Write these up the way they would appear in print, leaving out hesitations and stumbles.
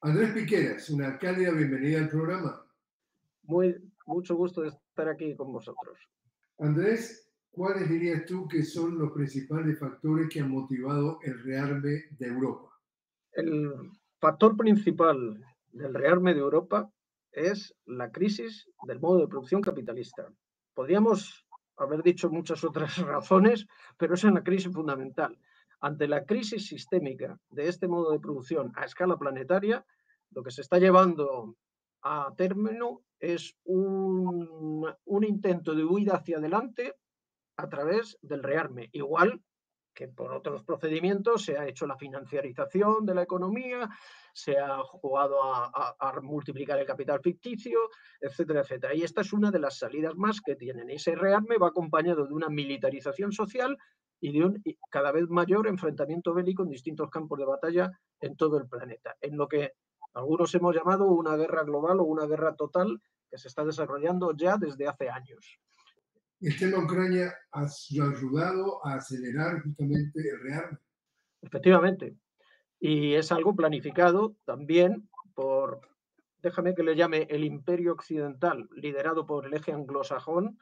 Andrés Piqueras, una cálida bienvenida al programa. Mucho gusto de estar aquí con vosotros. Andrés, ¿cuáles dirías tú que son los principales factores que han motivado el rearme de Europa? El factor principal del rearme de Europa es la crisis del modo de producción capitalista. Podríamos haber dicho muchas otras razones, pero esa es la crisis fundamental. Ante la crisis sistémica de este modo de producción a escala planetaria, lo que se está llevando a término es un intento de huida hacia adelante a través del rearme, igual que por otros procedimientos se ha hecho la financiarización de la economía, se ha jugado a multiplicar el capital ficticio, etcétera, etcétera. Y esta es una de las salidas más que tienen. Ese rearme va acompañado de una militarización social y de un cada vez mayor enfrentamiento bélico en distintos campos de batalla en todo el planeta, en lo que algunos hemos llamado una guerra global o una guerra total que se está desarrollando ya desde hace años. El tema Ucrania ha ayudado a acelerar justamente el rearme. Efectivamente, y es algo planificado también por, déjame que le llame el imperio occidental, liderado por el eje anglosajón,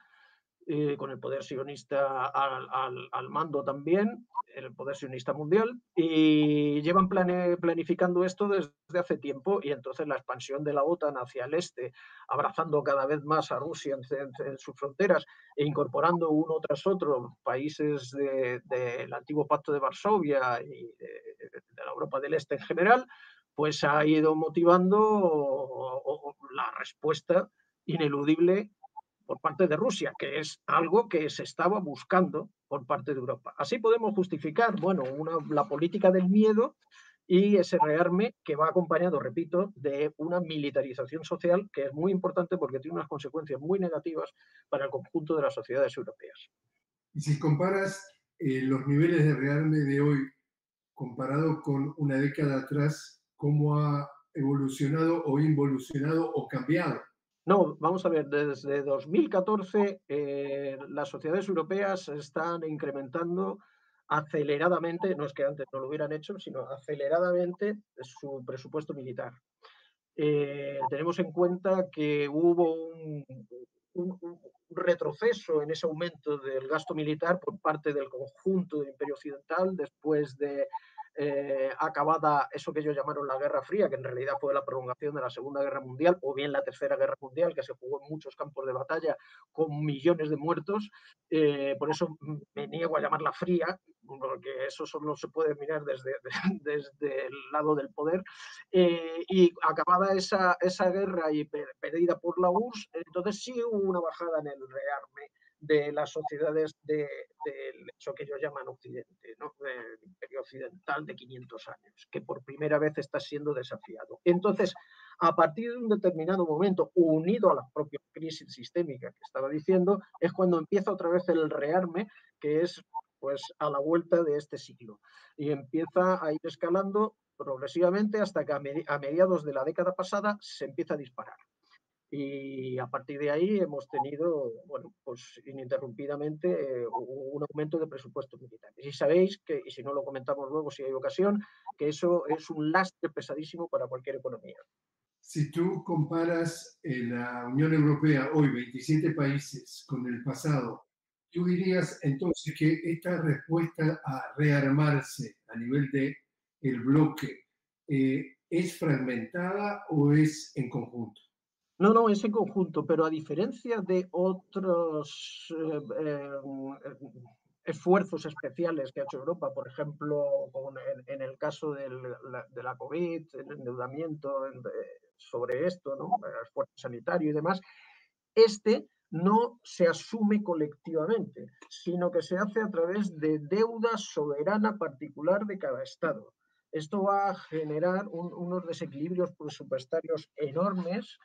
con el poder sionista al mando también, el poder sionista mundial, y llevan planificando esto desde hace tiempo, y entonces la expansión de la OTAN hacia el este, abrazando cada vez más a Rusia en sus fronteras e incorporando uno tras otro países del antiguo Pacto de Varsovia y de la Europa del Este en general, pues ha ido motivando la respuesta ineludible por parte de Rusia, que es algo que se estaba buscando por parte de Europa. Así podemos justificar, bueno, la política del miedo y ese rearme que va acompañado, repito, de una militarización social que es muy importante porque tiene unas consecuencias muy negativas para el conjunto de las sociedades europeas. Y si comparas los niveles de rearme de hoy comparado con una década atrás, ¿cómo ha evolucionado o involucionado o cambiado? No, vamos a ver, desde 2014 las sociedades europeas están incrementando aceleradamente, no es que antes no lo hubieran hecho, sino aceleradamente su presupuesto militar. Tenemos en cuenta que hubo un retroceso en ese aumento del gasto militar por parte del conjunto del Imperio Occidental después de acabada eso que ellos llamaron la Guerra Fría, que en realidad fue la prolongación de la Segunda Guerra Mundial o bien la Tercera Guerra Mundial, que se jugó en muchos campos de batalla con millones de muertos. Por eso me niego a llamarla fría, porque eso solo se puede mirar desde el lado del poder. Y acabada esa guerra y perdida por la URSS, entonces sí hubo una bajada en el rearme de las sociedades del eso que ellos llaman Occidente, ¿no? Del Imperio Occidental de 500 años, que por primera vez está siendo desafiado. Entonces, a partir de un determinado momento, unido a la propia crisis sistémica que estaba diciendo, es cuando empieza otra vez el rearme, que es pues a la vuelta de este siglo. Y empieza a ir escalando progresivamente hasta que a mediados de la década pasada se empieza a disparar. Y a partir de ahí hemos tenido, bueno, pues ininterrumpidamente un aumento de presupuestos militares. Y sabéis que, y si no lo comentamos luego si hay ocasión, que eso es un lastre pesadísimo para cualquier economía. Si tú comparas la Unión Europea hoy, 27 países, con el pasado, ¿tú dirías entonces que esta respuesta a rearmarse a nivel de el bloque es fragmentada o es en conjunto? No, no, es en conjunto, pero a diferencia de otros esfuerzos especiales que ha hecho Europa, por ejemplo, en el caso de la COVID, el endeudamiento sobre esto, ¿no? El esfuerzo sanitario y demás, este no se asume colectivamente, sino que se hace a través de deuda soberana particular de cada Estado. Esto va a generar unos desequilibrios presupuestarios enormes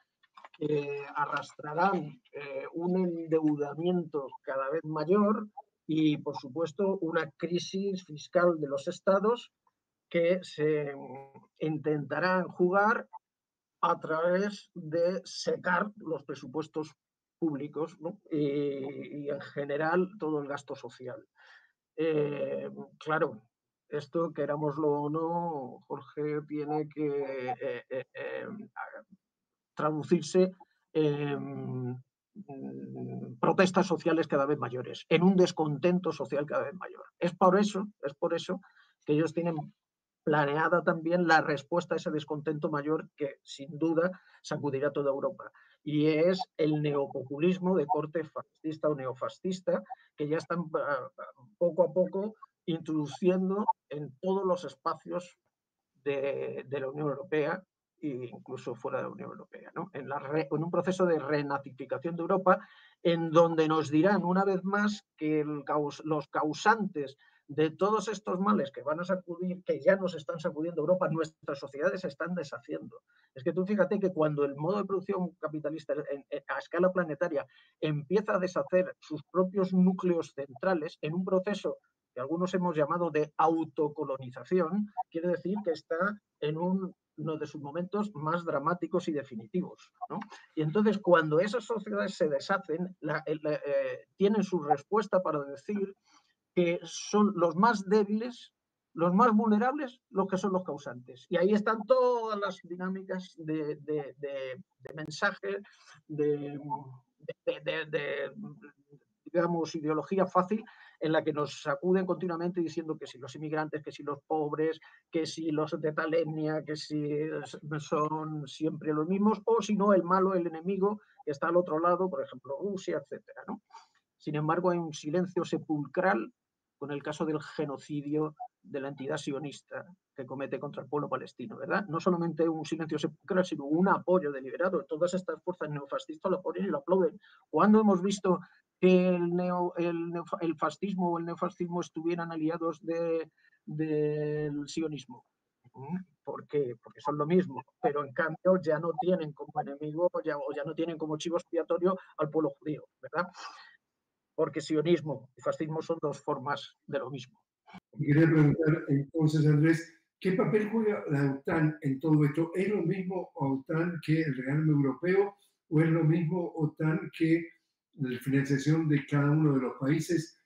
que arrastrarán un endeudamiento cada vez mayor y, por supuesto, una crisis fiscal de los estados que se intentarán jugar a través de secar los presupuestos públicos, ¿no? Y en general todo el gasto social. Claro, esto, querámoslo o no, Jorge, tiene que traducirse en protestas sociales cada vez mayores, en un descontento social cada vez mayor. Es por eso que ellos tienen planeada también la respuesta a ese descontento mayor que sin duda sacudirá toda Europa. Y es el neopopulismo de corte fascista o neofascista que ya están poco a poco introduciendo en todos los espacios de la Unión Europea e incluso fuera de la Unión Europea, ¿no? En un proceso de renazificación de Europa, en donde nos dirán una vez más que los causantes de todos estos males que van a sacudir, que ya nos están sacudiendo Europa, nuestras sociedades se están deshaciendo. Es que tú fíjate que cuando el modo de producción capitalista a escala planetaria empieza a deshacer sus propios núcleos centrales en un proceso que algunos hemos llamado de autocolonización, quiere decir que está en uno de sus momentos más dramáticos y definitivos, ¿no? Y entonces, cuando esas sociedades se deshacen, tienen su respuesta para decir que son los más débiles, los más vulnerables, los que son los causantes. Y ahí están todas las dinámicas de mensaje, digamos, ideología fácil, en la que nos sacuden continuamente diciendo que si los inmigrantes, que si los pobres, que si los de tal etnia, que si son siempre los mismos, o si no, el malo, el enemigo, que está al otro lado, por ejemplo, Rusia, etcétera, ¿no? Sin embargo, hay un silencio sepulcral con el caso del genocidio de la entidad sionista que comete contra el pueblo palestino, ¿verdad? No solamente un silencio sepulcral, sino un apoyo deliberado. Todas estas fuerzas neofascistas lo apoyan y lo aplauden. ¿Cuándo hemos visto que el fascismo o el neofascismo estuvieran aliados del sionismo? ¿Por qué? Porque son lo mismo, pero en cambio ya no tienen como enemigo o ya no tienen como chivo expiatorio al pueblo judío, ¿verdad? Porque sionismo y fascismo son dos formas de lo mismo. Y quería preguntar entonces, Andrés, ¿qué papel juega la OTAN en todo esto? ¿Es lo mismo OTAN que el rearme europeo o es lo mismo OTAN que la financiación de cada uno de los países?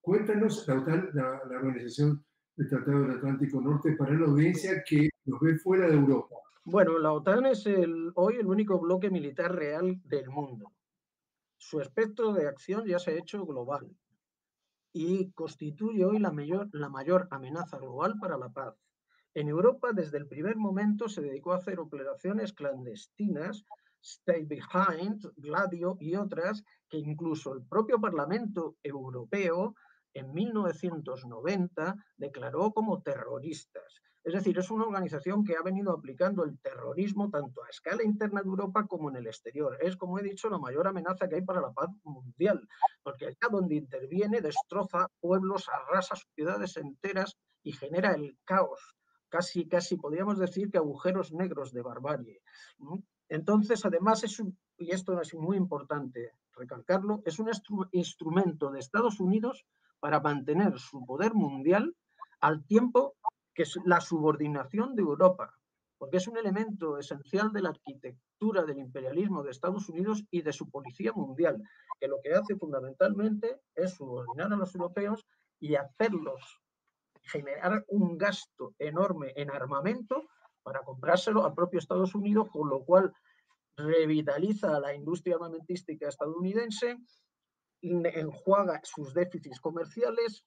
Cuéntanos, la OTAN, la Organización del Tratado del Atlántico Norte, para la audiencia que nos ve fuera de Europa. Bueno, la OTAN es hoy el único bloque militar real del mundo. Su espectro de acción ya se ha hecho global y constituye hoy la mayor amenaza global para la paz. En Europa, desde el primer momento, se dedicó a hacer operaciones clandestinas, Stay Behind, Gladio y otras, que incluso el propio Parlamento Europeo en 1990 declaró como terroristas. Es decir, es una organización que ha venido aplicando el terrorismo tanto a escala interna de Europa como en el exterior. Es, como he dicho, la mayor amenaza que hay para la paz mundial, porque allá donde interviene destroza pueblos, arrasa ciudades enteras y genera el caos. Casi podríamos decir que agujeros negros de barbarie. Entonces, además, y esto es muy importante recalcarlo, es un instrumento de Estados Unidos para mantener su poder mundial al tiempo que es la subordinación de Europa, porque es un elemento esencial de la arquitectura del imperialismo de Estados Unidos y de su policía mundial, que lo que hace fundamentalmente es subordinar a los europeos y hacerlos generar un gasto enorme en armamento para comprárselo al propio Estados Unidos, con lo cual revitaliza la industria armamentística estadounidense, enjuaga sus déficits comerciales,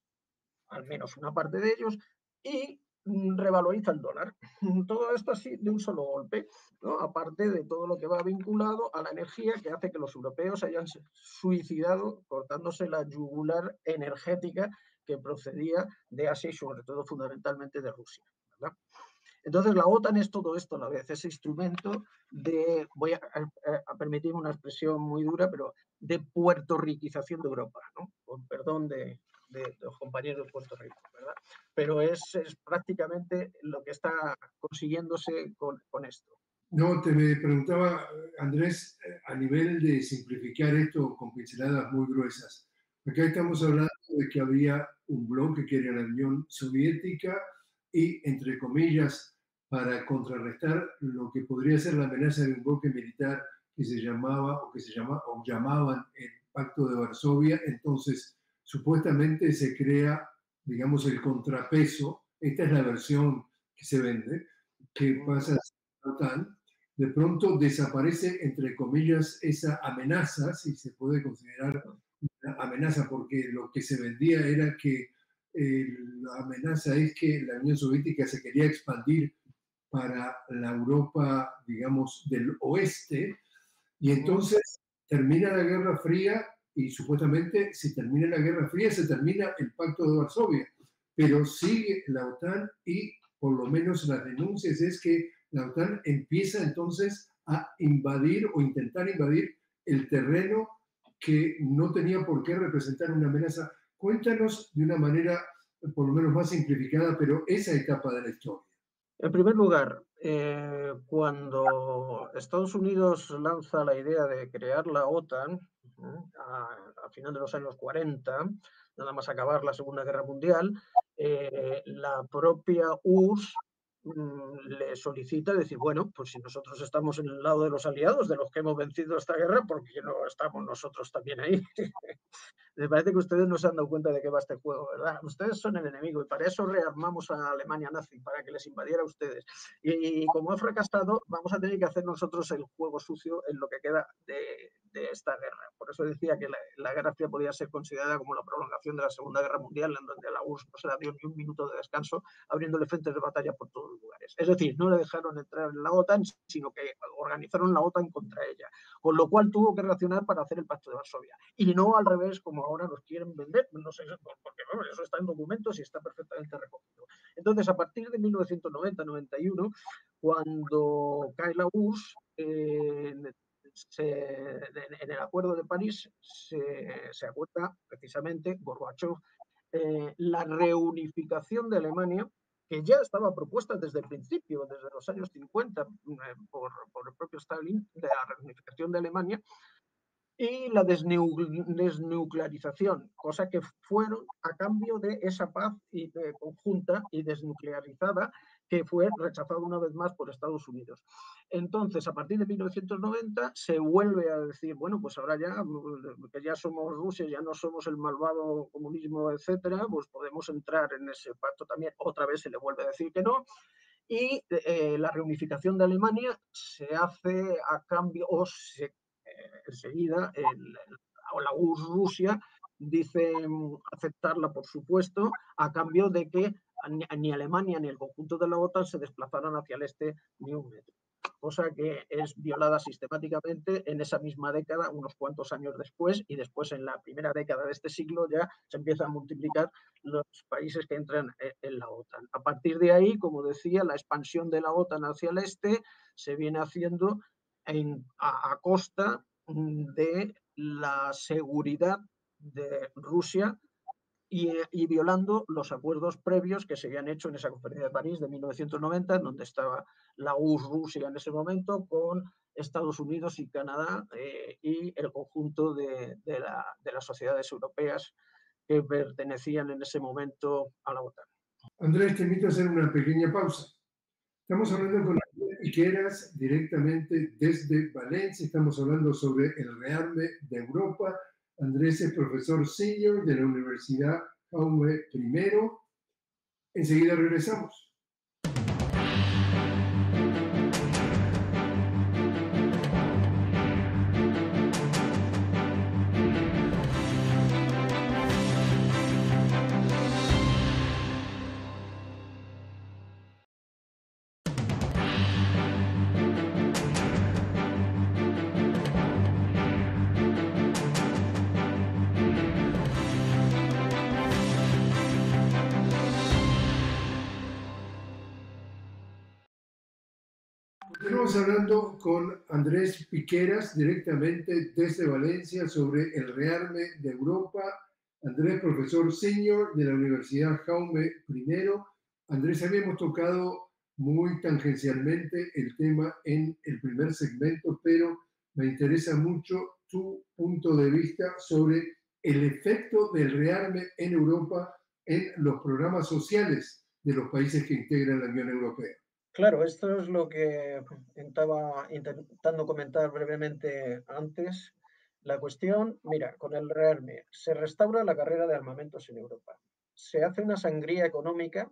al menos una parte de ellos, y revaloriza el dólar. Todo esto así de un solo golpe, ¿no? Aparte de todo lo que va vinculado a la energía que hace que los europeos hayan suicidado cortándose la yugular energética que procedía de Asia y sobre todo fundamentalmente de Rusia, ¿verdad? Entonces la OTAN es todo esto a la vez, ese instrumento de, voy a permitirme una expresión muy dura, pero de puertorriquización de Europa, ¿no? Con perdón de los compañeros de Puerto Rico, ¿verdad? Pero es prácticamente lo que está consiguiéndose con esto. No, te me preguntaba, Andrés, a nivel de simplificar esto con pinceladas muy gruesas. Acá estamos hablando de que había un bloque que era la Unión Soviética y, entre comillas, para contrarrestar lo que podría ser la amenaza de un bloque militar que se llamaba o llamaban el Pacto de Varsovia. Entonces, supuestamente se crea digamos, el contrapeso. Esta es la versión que se vende, que pasa a ser la OTAN. De pronto desaparece, entre comillas, esa amenaza, si se puede considerar una amenaza, porque lo que se vendía era que la amenaza es que la Unión Soviética se quería expandir para la Europa, digamos, del oeste, y entonces termina la Guerra Fría y supuestamente si termina la Guerra Fría se termina el Pacto de Varsovia, pero sigue la OTAN y por lo menos las denuncias es que la OTAN empieza entonces a invadir o intentar invadir el terreno que no tenía por qué representar una amenaza. Cuéntanos de una manera por lo menos más simplificada, pero esa etapa de la historia. En primer lugar, cuando Estados Unidos lanza la idea de crear la OTAN a final de los años 40, nada más acabar la Segunda Guerra Mundial, la propia URSS le solicita decir, bueno, pues si nosotros estamos en el lado de los aliados, de los que hemos vencido esta guerra, ¿por qué no estamos nosotros también ahí? Me parece que ustedes no se han dado cuenta de qué va este juego, ¿verdad? Ustedes son el enemigo y para eso rearmamos a Alemania nazi, para que les invadiera a ustedes. Y como ha fracasado, vamos a tener que hacer nosotros el juego sucio en lo que queda de esta guerra. Por eso decía que la Guerra Fría podía ser considerada como la prolongación de la Segunda Guerra Mundial, en donde a la URSS no se le dio ni un minuto de descanso, abriéndole frentes de batalla por todos los lugares. Es decir, no le dejaron entrar en la OTAN, sino que organizaron la OTAN contra ella, con lo cual tuvo que reaccionar para hacer el Pacto de Varsovia. Y no al revés, como ahora nos quieren vender, no sé, porque bueno, eso está en documentos y está perfectamente recogido. Entonces, a partir de 1990-91, cuando cae la URSS, en el Acuerdo de París se acuerda precisamente Gorbachev la reunificación de Alemania, que ya estaba propuesta desde el principio, desde los años 50, por el propio Stalin, de la reunificación de Alemania, y la desnuclearización, cosa que fueron a cambio de esa paz conjunta y desnuclearizada que fue rechazada una vez más por Estados Unidos. Entonces, a partir de 1990 se vuelve a decir, bueno, pues ahora ya, que ya somos Rusia, ya no somos el malvado comunismo, etcétera, pues podemos entrar en ese pacto también. Otra vez se le vuelve a decir que no. Y la reunificación de Alemania se hace a cambio, o se enseguida la URSS Rusia dice aceptarla, por supuesto, a cambio de que ni Alemania ni el conjunto de la OTAN se desplazaran hacia el este ni un metro. Cosa que es violada sistemáticamente en esa misma década, unos cuantos años después, y después en la primera década de este siglo ya se empiezan a multiplicar los países que entran en la OTAN. A partir de ahí, como decía, la expansión de la OTAN hacia el este se viene haciendo a costa de la seguridad de Rusia y violando los acuerdos previos que se habían hecho en esa conferencia de París de 1990, en donde estaba la URSS Rusia en ese momento con Estados Unidos y Canadá y el conjunto de las sociedades europeas que pertenecían en ese momento a la OTAN. Andrés, te invito a hacer una pequeña pausa. Estamos hablando con Andrés Piqueras directamente desde Valencia. Estamos hablando sobre el rearme de Europa. Andrés es profesor senior de la Universidad Jaume I. Enseguida regresamos. Estamos hablando con Andrés Piqueras directamente desde Valencia sobre el rearme de Europa. Andrés, profesor senior de la Universidad Jaume I. Andrés, habíamos tocado muy tangencialmente el tema en el primer segmento, pero me interesa mucho tu punto de vista sobre el efecto del rearme en Europa en los programas sociales de los países que integran la Unión Europea. Claro, esto es lo que estaba intentando comentar brevemente antes. La cuestión, mira, con el rearme se restaura la carrera de armamentos en Europa. se hace una sangría económica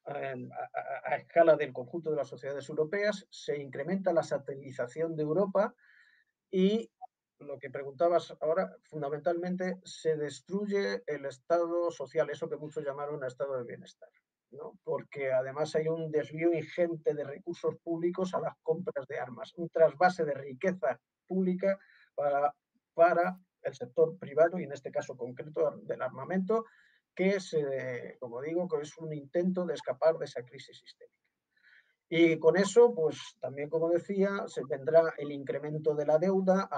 a escala del conjunto de las sociedades europeas, se incrementa la satelización de Europa y lo que preguntabas ahora, fundamentalmente, se destruye el estado social, eso que muchos llamaron estado de bienestar, ¿no? Porque además hay un desvío ingente de recursos públicos a las compras de armas, un trasvase de riqueza pública para, para el sector privado y en este caso concreto del armamento, que es, como digo, que es un intento de escapar de esa crisis sistémica. Y con eso, pues también, como decía, se tendrá el incremento de la deuda,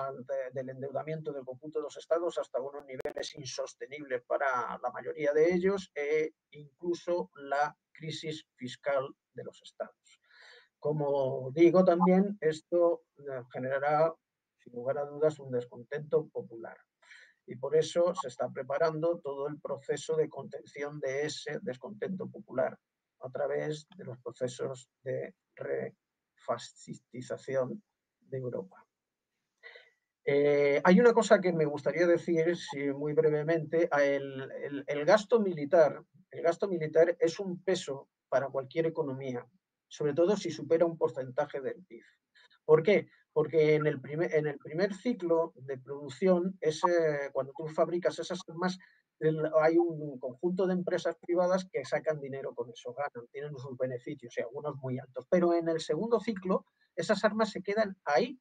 del endeudamiento del conjunto de los estados hasta unos niveles insostenibles para la mayoría de ellos e incluso la crisis fiscal de los estados. Como digo también, esto generará, sin lugar a dudas, un descontento popular. Y por eso se está preparando todo el proceso de contención de ese descontento popular a través de los procesos de refascistización de Europa. Hay una cosa que me gustaría decir, si muy brevemente, el gasto militar es un peso para cualquier economía, sobre todo si supera un porcentaje del PIB. ¿Por qué? Porque en el primer ciclo de producción, cuando tú fabricas esas armas, hay un conjunto de empresas privadas que sacan dinero con eso, ganan, tienen sus beneficios y algunos muy altos. Pero en el segundo ciclo, esas armas se quedan ahí,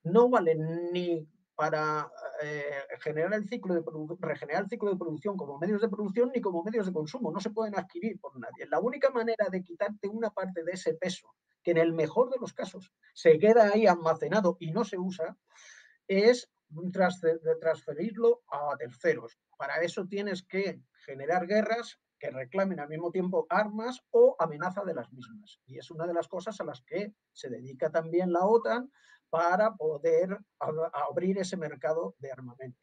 no valen ni para regenerar el ciclo de producción como medios de producción ni como medios de consumo, no se pueden adquirir por nadie. La única manera de quitarte una parte de ese peso, que en el mejor de los casos se queda ahí almacenado y no se usa, es transferirlo a terceros. Para eso tienes que generar guerras que reclamen al mismo tiempo armas o amenaza de las mismas. Y es una de las cosas a las que se dedica también la OTAN para poder abrir ese mercado de armamento,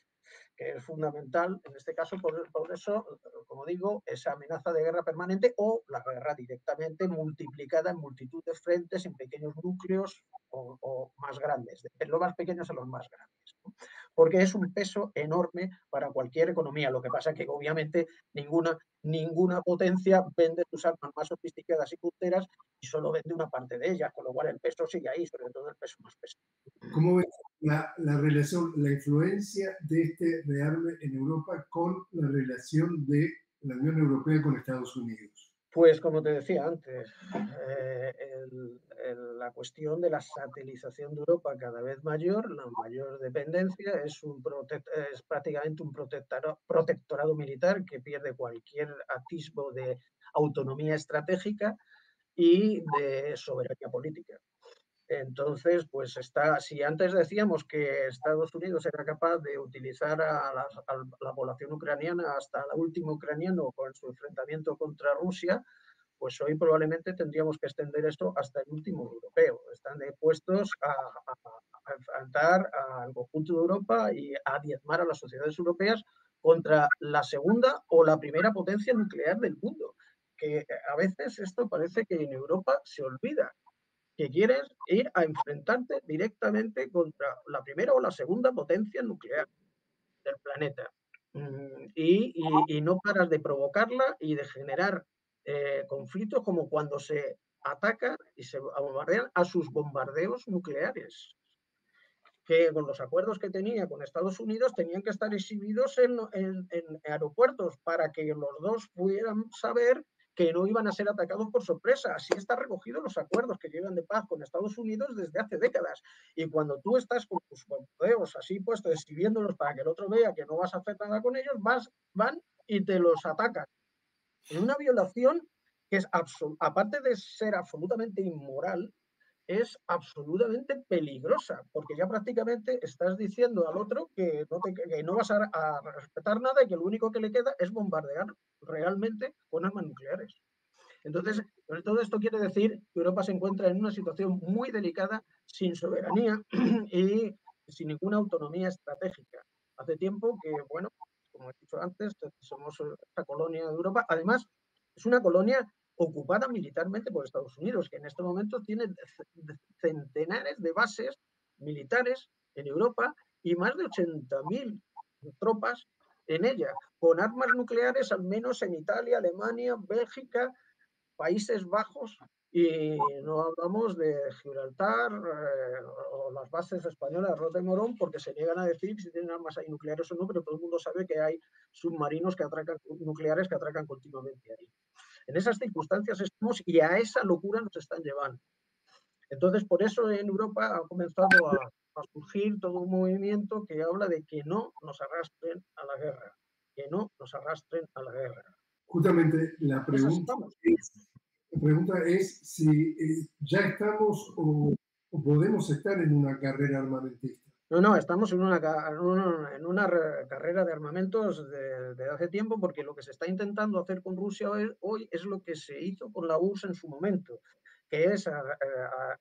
que es fundamental en este caso, por eso, como digo, esa amenaza de guerra permanente o la guerra directamente multiplicada en multitud de frentes, en pequeños núcleos o más grandes, de los más pequeños a los más grandes, ¿no? Porque es un peso enorme para cualquier economía. Lo que pasa es que obviamente ninguna potencia vende sus armas más sofisticadas y punteras y solo vende una parte de ellas, con lo cual el peso sigue ahí, sobre todo el peso más pesado. ¿Cómo ves la relación, la influencia de este rearme en Europa con la relación de la Unión Europea con Estados Unidos? Pues como te decía antes, la cuestión de la satelización de Europa cada vez mayor, la mayor dependencia, es prácticamente un protectorado militar que pierde cualquier atisbo de autonomía estratégica y de soberanía política. Entonces, pues si antes decíamos que Estados Unidos era capaz de utilizar a la población ucraniana hasta el último ucraniano con su enfrentamiento contra Rusia, pues hoy probablemente tendríamos que extender esto hasta el último europeo. Están dispuestos a enfrentar al conjunto de Europa y a diezmar a las sociedades europeas contra la segunda o la primera potencia nuclear del mundo. Que a veces esto parece que en Europa se olvida, que quieres ir a enfrentarte directamente contra la primera o la segunda potencia nuclear del planeta. Y no paras de provocarla y de generar conflictos como cuando se ataca y se bombardean a sus bombardeos nucleares, que con los acuerdos que tenía con Estados Unidos tenían que estar exhibidos en aeropuertos para que los dos pudieran saber que no iban a ser atacados por sorpresa. Así está recogido en los acuerdos que llevan de paz con Estados Unidos desde hace décadas. Y cuando tú estás con tus bombardeos así puestos, exhibiéndolos para que el otro vea que no vas a hacer nada con ellos, van y te los atacan. En una violación que es, aparte de ser absolutamente inmoral, es absolutamente peligrosa, porque ya prácticamente estás diciendo al otro que no vas a respetar nada y que lo único que le queda es bombardear realmente con armas nucleares. Entonces, sobre todo esto quiere decir que Europa se encuentra en una situación muy delicada, sin soberanía y sin ninguna autonomía estratégica. Hace tiempo que, bueno, como he dicho antes, somos esta colonia de Europa. Además, es una colonia ocupada militarmente por Estados Unidos, que en este momento tiene centenares de bases militares en Europa y más de 80.000 tropas en ella, con armas nucleares al menos en Italia, Alemania, Bélgica, Países Bajos, y no hablamos de Gibraltar o las bases españolas, Rota y Morón, porque se niegan a decir si tienen armas ahí nucleares o no, pero todo el mundo sabe que hay submarinos que atracan, nucleares que atracan continuamente ahí. En esas circunstancias estamos y a esa locura nos están llevando. Entonces, por eso en Europa ha comenzado a surgir todo un movimiento que habla de que no nos arrastren a la guerra, que no nos arrastren a la guerra. Justamente la Esas pregunta estamos. es si ya estamos o podemos estar en una carrera armamentista. No, estamos en una carrera de armamentos de hace tiempo, porque lo que se está intentando hacer con Rusia hoy es lo que se hizo con la URSS en su momento, que es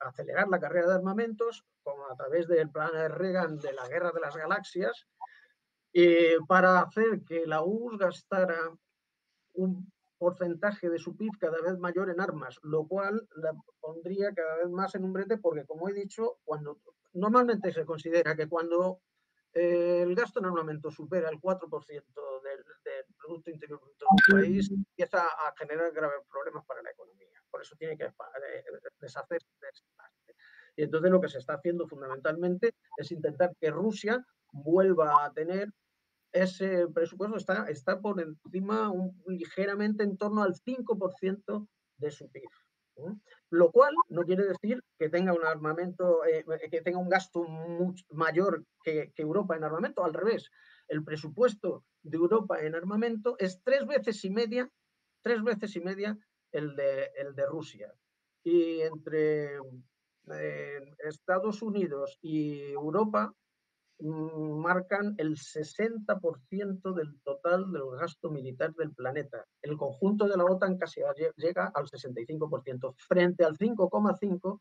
acelerar la carrera de armamentos como a través del plan de Reagan de la Guerra de las Galaxias, para hacer que la URSS gastara un porcentaje de su PIB cada vez mayor en armas, lo cual la pondría cada vez más en un brete, porque, como he dicho, normalmente se considera que cuando el gasto en armamento supera el 4% del Producto Interior Bruto de un país, empieza a generar graves problemas para la economía. Por eso tiene que deshacerse de ese gasto. Y entonces lo que se está haciendo fundamentalmente es intentar que Rusia vuelva a tener ese presupuesto, está por encima ligeramente en torno al 5% de su PIB. Lo cual no quiere decir que tenga un armamento, que tenga un gasto mucho mayor que Europa en armamento. Al revés, el presupuesto de Europa en armamento es 3,5 veces el de Rusia. Y entre Estados Unidos y Europa marcan el 60% del total del gasto militar del planeta. El conjunto de la OTAN casi llega al 65%, frente al 5,5%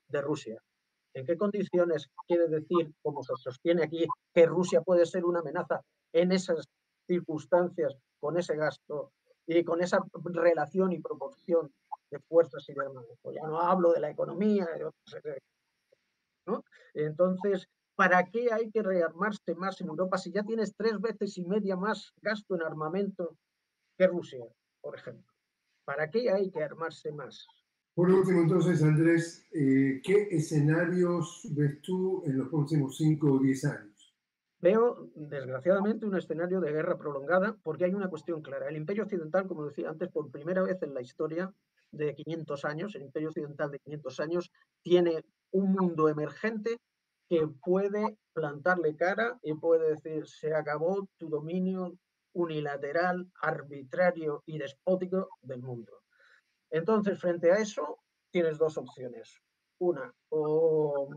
de Rusia. ¿En qué condiciones quiere decir, como se sostiene aquí, que Rusia puede ser una amenaza en esas circunstancias, con ese gasto y con esa relación y proporción de fuerzas y de armamento? Ya no hablo de la economía, ¿no? Entonces, ¿para qué hay que rearmarse más en Europa si ya tienes 3,5 veces más gasto en armamento que Rusia, por ejemplo? ¿Para qué hay que armarse más? Por último, entonces, Andrés, ¿qué escenarios ves tú en los próximos 5 o 10 años? Veo, desgraciadamente, un escenario de guerra prolongada, porque hay una cuestión clara. El Imperio Occidental, como decía antes, por primera vez en la historia de 500 años, el Imperio Occidental de 500 años, tiene un mundo emergente que puede plantarle cara y puede decir: se acabó tu dominio unilateral, arbitrario y despótico del mundo. Entonces, frente a eso, tienes dos opciones. Una, o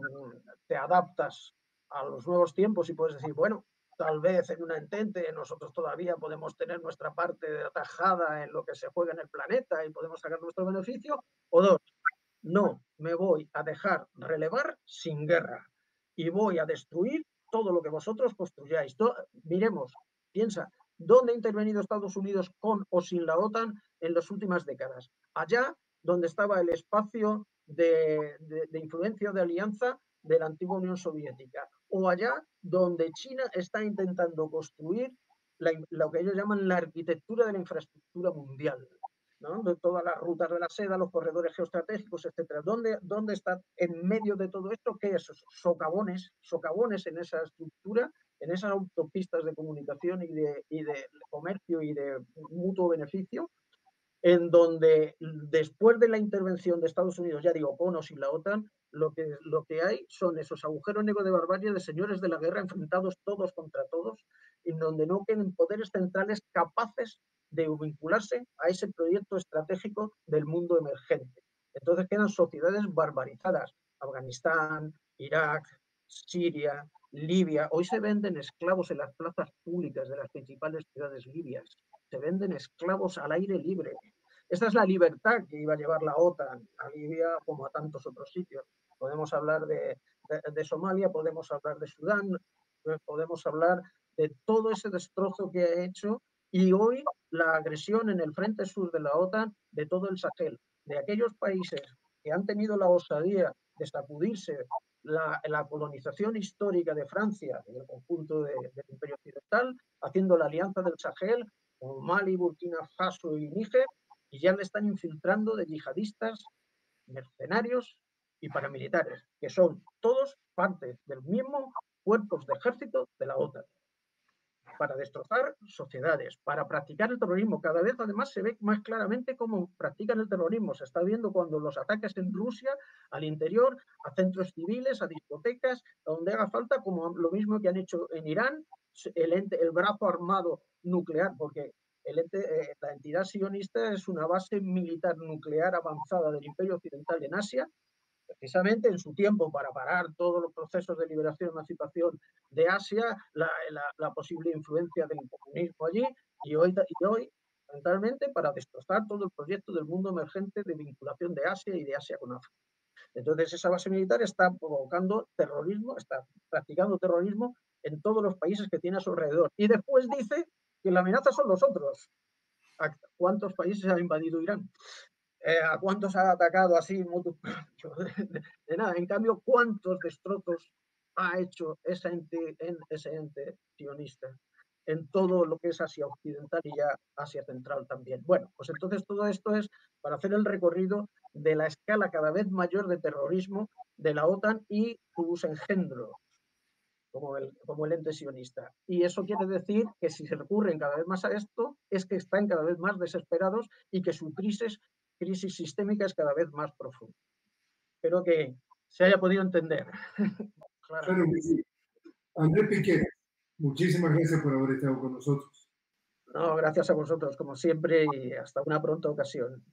te adaptas a los nuevos tiempos y puedes decir, bueno, tal vez en una entente nosotros todavía podemos tener nuestra parte de atajada en lo que se juega en el planeta y podemos sacar nuestro beneficio. O dos, no, me voy a dejar relevar sin guerra y voy a destruir todo lo que vosotros construyáis. Miremos, piensa, ¿dónde ha intervenido Estados Unidos con o sin la OTAN en las últimas décadas? Allá donde estaba el espacio de influencia, de alianza de la antigua Unión Soviética, o allá donde China está intentando construir lo que ellos llaman la arquitectura de la infraestructura mundial, ¿no? De todas las rutas de la seda, los corredores geoestratégicos, etcétera. ¿Dónde está en medio de todo esto? ¿Qué es? Socavones en esa estructura, en esas autopistas de comunicación y de comercio y de mutuo beneficio, en donde después de la intervención de Estados Unidos, ya digo, con o sin la OTAN, lo que hay son esos agujeros negros de barbarie de señores de la guerra enfrentados todos contra todos, en donde no queden poderes centrales capaces de vincularse a ese proyecto estratégico del mundo emergente. Entonces quedan sociedades barbarizadas. Afganistán, Irak, Siria, Libia. Hoy se venden esclavos en las plazas públicas de las principales ciudades libias. Se venden esclavos al aire libre. Esta es la libertad que iba a llevar la OTAN a Libia como a tantos otros sitios. Podemos hablar de Somalia, podemos hablar de Sudán, podemos hablar de todo ese destrozo que ha hecho, y hoy la agresión en el frente sur de la OTAN de todo el Sahel, de aquellos países que han tenido la osadía de sacudirse la colonización histórica de Francia y del conjunto del Imperio Occidental, haciendo la alianza del Sahel con Mali, Burkina Faso y Níger, y ya le están infiltrando de yihadistas, mercenarios y paramilitares, que son todos parte del mismo cuerpos de ejército de la OTAN, para destrozar sociedades, para practicar el terrorismo. Cada vez, además, se ve más claramente cómo practican el terrorismo. Se está viendo cuando los ataques en Rusia, al interior, a centros civiles, a discotecas, donde haga falta, como lo mismo que han hecho en Irán, el brazo armado nuclear, porque la entidad sionista es una base militar nuclear avanzada del Imperio Occidental en Asia, precisamente en su tiempo para parar todos los procesos de liberación y emancipación de Asia, la posible influencia del comunismo allí, y hoy fundamentalmente para destrozar todo el proyecto del mundo emergente de vinculación de Asia y de Asia con África. Entonces esa base militar está provocando terrorismo, está practicando terrorismo en todos los países que tiene a su alrededor. Y después dice que la amenaza son los otros. ¿Cuántos países ha invadido Irán? ¿A cuántos ha atacado así? De nada. En cambio, ¿cuántos destrozos ha hecho ese ente sionista en todo lo que es Asia Occidental y ya Asia Central también? Bueno, pues entonces todo esto es para hacer el recorrido de la escala cada vez mayor de terrorismo de la OTAN y sus engendros, como el ente sionista. Y eso quiere decir que si se recurren cada vez más a esto, es que están cada vez más desesperados y que su crisis sistémica es cada vez más profunda. Espero que se haya podido entender. Claro que sí. Andrés Piqué, muchísimas gracias por haber estado con nosotros. No, gracias a vosotros, como siempre, y hasta una pronta ocasión.